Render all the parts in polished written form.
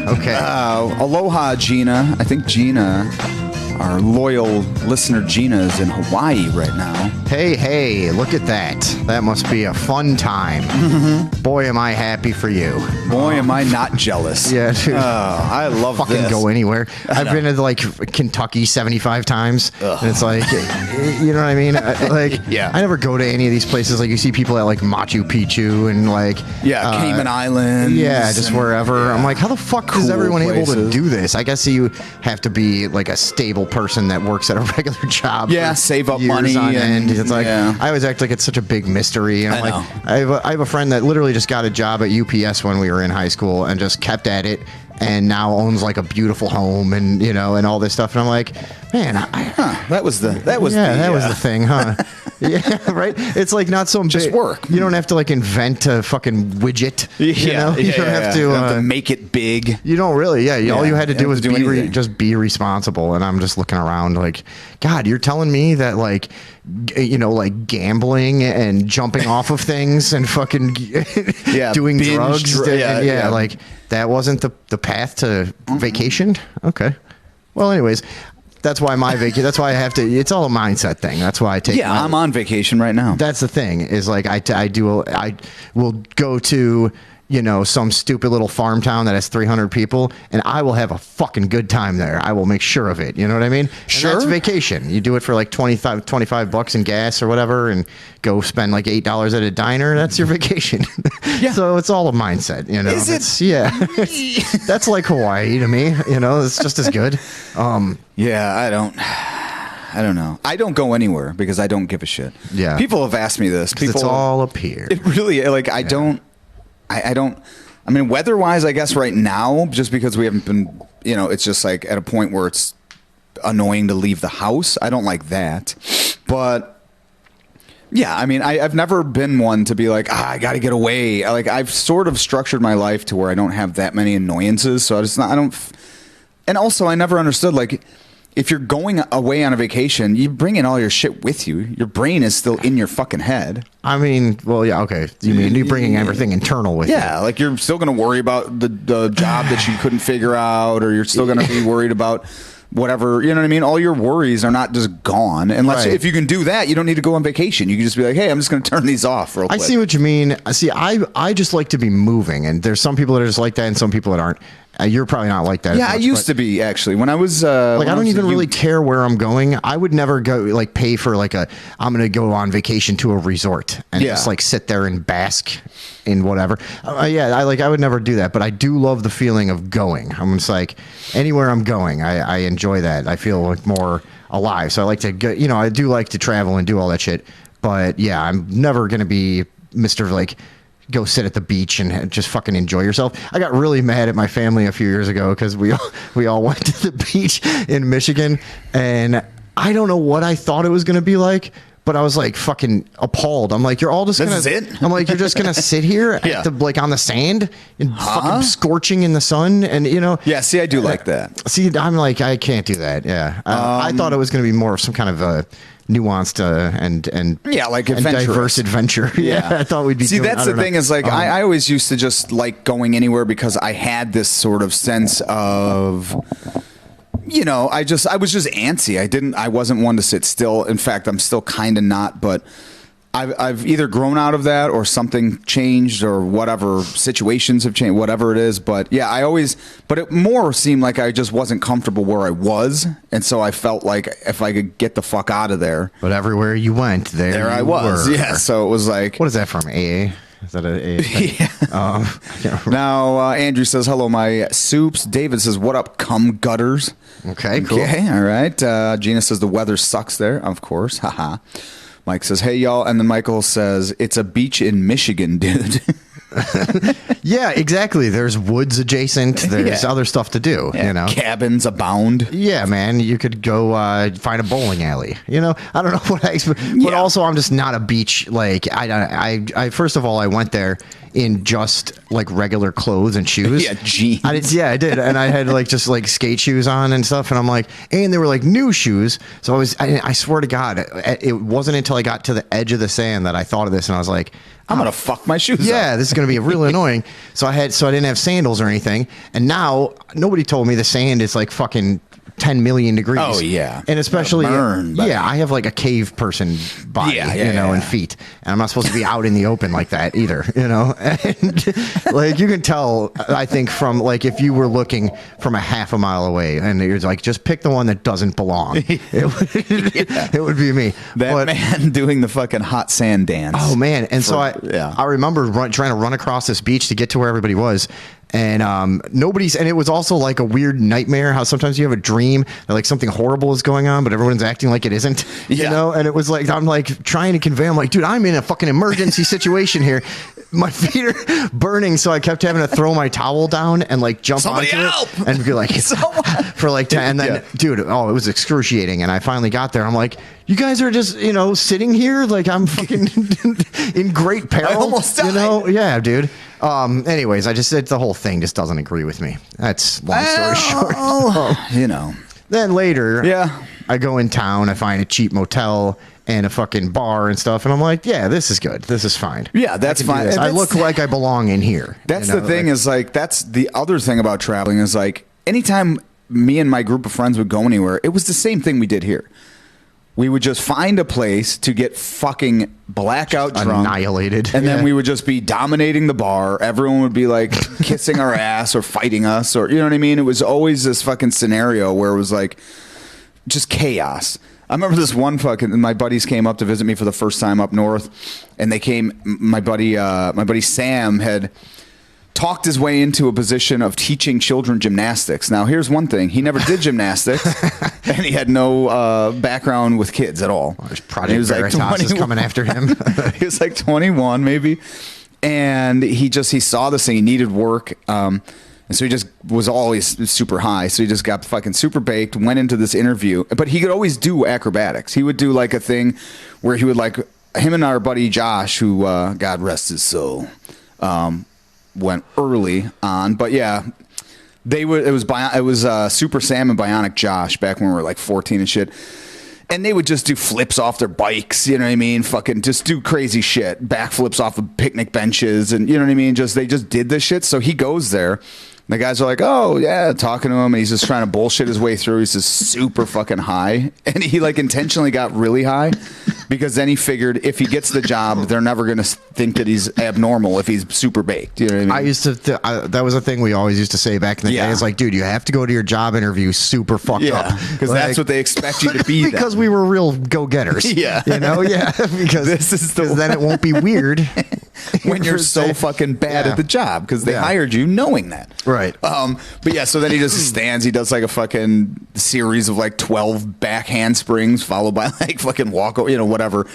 Okay. Aloha, Gina. I think Gina, our loyal listener Gina, is in Hawaii right now. Hey, look at that. That must be a fun time. Boy, am I happy for you. Boy, am I not jealous. Yeah, dude. I love Fucking this. go anywhere. I've been to like Kentucky 75 times. And it's like, you know what I mean? Yeah. I never go to any of these places. Like you see people at like Machu Picchu and like Cayman Islands. Yeah, just wherever. I'm like, how the fuck is Cool everyone able to places. do this? I guess you have to be like a stable person that works at a regular job. Yeah, for save up years money on and- end. It's like yeah. I always act like it's such a big mystery. And I'm I like, I have a friend that literally just got a job at UPS when we were in high school and just kept at it. And now owns like a beautiful home and and all this stuff. And I'm like, man, That was the thing, huh? Yeah, right. It's like not so Just big. work. You don't have to like invent a fucking widget. You don't have to. You don't have to make it big. You don't really. Yeah. All you had to you do don't was have to do anything. just be responsible. And I'm just looking around like, God, you're telling me that like, like gambling and jumping off of things and fucking doing binge drugs. yeah. Like that wasn't the path to vacation. Okay. Well, anyways, that's why that's why I have to. It's all a mindset thing. That's why I take. Yeah, I'm on vacation right now. That's the thing is like I will go to some stupid little farm town that has 300 people and I will have a fucking good time there. I will make sure of it. You know what I mean? Sure. And that's vacation. You do it for like $25 in gas or whatever and go spend like $8 at a diner. That's your vacation. Yeah. So it's all a mindset, Is it? It's, yeah. That's like Hawaii to me, it's just as good. Yeah, I don't know. I don't go anywhere because I don't give a shit. Yeah. People have asked me this. People, it's all up here. It really, like, I don't. I mean, weather-wise, I guess right now, just because we haven't been, it's just like at a point where it's annoying to leave the house. I don't like that. But, yeah, I mean, I've never been one to be like, I got to get away. Like, I've sort of structured my life to where I don't have that many annoyances. So and also, I never understood, like, if you're going away on a vacation, you bring in all your shit with you. Your brain is still in your fucking head. I mean, well, yeah, okay. You mean you bringing everything internal with you? Yeah, like you're still going to worry about the job that you couldn't figure out, or you're still going to be worried about whatever. You know what I mean? All your worries are not just gone. Unless if you can do that, you don't need to go on vacation. You can just be like, hey, I'm just going to turn these off real quick. I see what you mean. See, I just like to be moving, and there's some people that are just like that, and some people that aren't. You're probably not like that. Yeah, as much, I used to be actually when I was like when I I don't was even a really youth. care where I'm going. I would never go like pay for like I'm going to go on vacation to a resort and just like sit there and bask in whatever. I would never do that, but I do love the feeling of going. I'm just like anywhere I'm going, I enjoy that. I feel like more alive. So I like to go. I do like to travel and do all that shit. But yeah, I'm never going to be Mr. like. Go sit at the beach and just fucking enjoy yourself. I got really mad at my family a few years ago because we all went to the beach in Michigan, and I don't know what I thought it was going to be like, but I was like fucking appalled. I'm like, you're all just This is it? I'm like, you're just gonna sit here at the, like on the sand and fucking scorching in the sun, and Yeah, see, I do like that. See, I'm like, I can't do that. Yeah, I thought it was going to be more of some kind of a nuanced and like and adventurous. diverse adventure. Yeah, I thought we'd be. See, doing, that's I the don't know. thing is like I always used to just like going anywhere because I had this sort of sense of. I was just antsy. I wasn't one to sit still. In fact, I'm still kind of not, but I've either grown out of that or something changed or whatever situations have changed, whatever it is. But yeah, but it more seemed like I just wasn't comfortable where I was. And so I felt like if I could get the fuck out of there. But everywhere you went, there I you was. were. Yeah. So it was like. What is that from? AA? Is that a Yeah. I can't remember. Now, Andrew says, hello, my soups. David says, what up, cum gutters? Okay, cool. Okay, all right. Gina says, the weather sucks there. Of course. Haha. Mike says, hey, y'all. And then Michael says, it's a beach in Michigan, dude. Yeah, exactly. There's woods adjacent. There's other stuff to do, Cabins abound. Yeah, man. You could go find a bowling alley. I don't know what I expect. But also, I'm just not a beach. Like, I first of all, I went there in just like regular clothes and shoes. Yeah, jeans. I did. And I had like just like skate shoes on and stuff. And I'm like, and they were like new shoes. So I swear to God, it wasn't until I got to the edge of the sand that I thought of this. And I was like, I'm gonna fuck my shoes yeah, up. this is going to be really annoying. So I didn't have sandals or anything. And now nobody told me the sand is like fucking 10 million degrees. Oh, yeah. And especially, Burn, buddy. I have like a cave person body, Yeah, and feet. And I'm not supposed to be out in the open like that either, And like you can tell, I think, from like if you were looking from a half a mile away and you're like, just pick the one that doesn't belong. It would be me. That man doing the fucking hot sand dance. Oh man! And so I remember trying to run across this beach to get to where everybody was, and nobody's. And it was also like a weird nightmare. How sometimes you have a dream that like something horrible is going on, but everyone's acting like it isn't. And it was like I'm like trying to convey. I'm like, dude, I'm in a fucking emergency situation here. My feet are burning, so I kept having to throw my towel down and like jump Somebody onto help! it and be like for like 10. And then, dude, it was excruciating. And I finally got there. I'm like, you guys are just sitting here like I'm fucking in great peril. I almost died. Yeah, dude. Anyways, the whole thing just doesn't agree with me. That's long story short. Then later, I go in town, I find a cheap motel and a fucking bar and stuff, and I'm like, yeah, this is good. This is fine. Yeah, that's fine. I look like I belong in here. That's the thing is like that's the other thing about traveling is like anytime me and my group of friends would go anywhere, it was the same thing we did here. We would just find a place to get fucking blackout drunk, annihilated, and then we would just be dominating the bar. Everyone would be like kissing our ass or fighting us, or you know what I mean. It was always this fucking scenario where it was like just chaos. I remember this one my buddies came up to visit me for the first time up north, and they came. My buddy Sam had talked his way into a position of teaching children gymnastics. Now, here's one thing: he never did gymnastics, and he had no background with kids at all. Well, Project Veritas is coming after him. He was like 21, maybe, and he saw this thing. He needed work. And so he just was always super high. So he just got fucking super baked, went into this interview. But he could always do acrobatics. He would do like a thing where he would like, him and our buddy Josh, who, God rest his soul, went early on. But yeah, it was Super Sam and Bionic Josh back when we were like 14 and shit. And they would just do flips off their bikes, you know what I mean? Fucking just do crazy shit. Backflips off of picnic benches and you know what I mean? They just did this shit. So he goes there. The guys are like, oh, yeah, talking to him. And he's just trying to bullshit his way through. He's just super fucking high. And he like intentionally got really high because then he figured if he gets the job, they're never going to think that he's abnormal if he's super baked. You know what I mean? I used to, that was a thing we always used to say back in the day. It's like, dude, you have to go to your job interview super fucked up. Because that's what they expect you to be. Because we were real go-getters. Yeah. Because then it won't be weird. When you're so fucking bad at the job because they hired you knowing that. Right. But yeah, so then he just stands, he does like a fucking series of like 12 back handsprings followed by like fucking walk, whatever.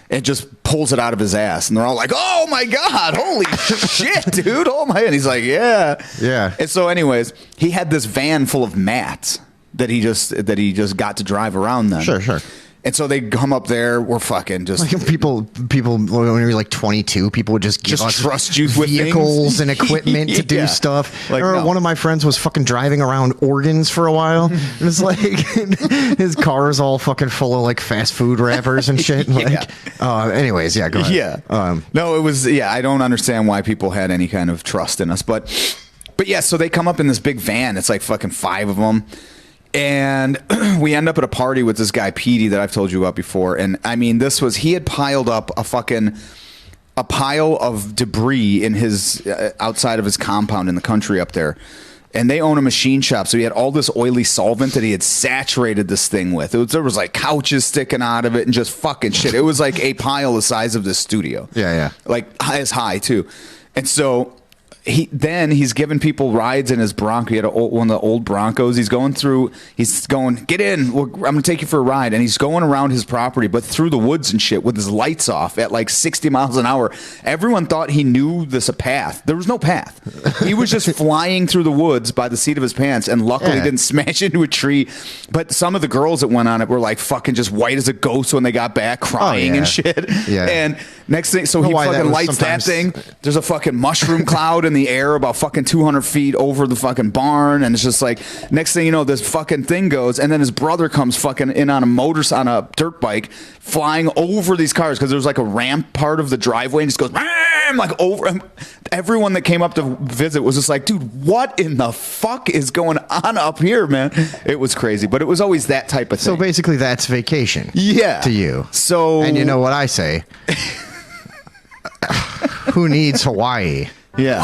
And just pulls it out of his ass. And they're all like, oh my God, holy shit, dude. Oh my. And he's like, yeah. Yeah. And so anyways, he had this van full of mats that he just got to drive around then. Sure. And so they come up there. We're fucking just like people when you're like 22, people would just give us trust you with vehicles and equipment to do stuff. Like, one of my friends was fucking driving around organs for a while. And it's like his car is all fucking full of like fast food wrappers and shit. Anyways, go ahead. Yeah. No, it was. Yeah, I don't understand why people had any kind of trust in us, but yeah. So they come up in this big van. It's like fucking 5 of them. And we end up at a party with this guy, Petey, that I've told you about before. And I mean, he had piled up a pile of debris in his, outside of his compound in the country up there. And they own a machine shop. So he had all this oily solvent that he had saturated this thing with. There was like couches sticking out of it and just fucking shit. It was like a pile the size of this studio. Yeah. Like as high too. And so he's giving people rides in his Bronco. He had one of the old Broncos. He's going, get in. I'm going to take you for a ride. And he's going around his property, but through the woods and shit with his lights off at like 60 miles an hour. Everyone thought he knew a path. There was no path. He was just flying through the woods by the seat of his pants and luckily didn't smash into a tree. But some of the girls that went on it were like fucking just white as a ghost when they got back, crying and shit. Yeah. And next thing, so he fucking lights that thing. There's a fucking mushroom cloud in the air about fucking 200 feet over the fucking barn, and it's just like, next thing you know, this fucking thing goes, and then his brother comes fucking in on a dirt bike, flying over these cars, because there was like a ramp part of the driveway, and just goes like over. Everyone that came up to visit was just like, dude, what in the fuck is going on up here, man? It was crazy, but it was always that type of thing. So basically, that's vacation. Yeah. To you. So, and you know what I say? Who needs Hawaii? Yeah.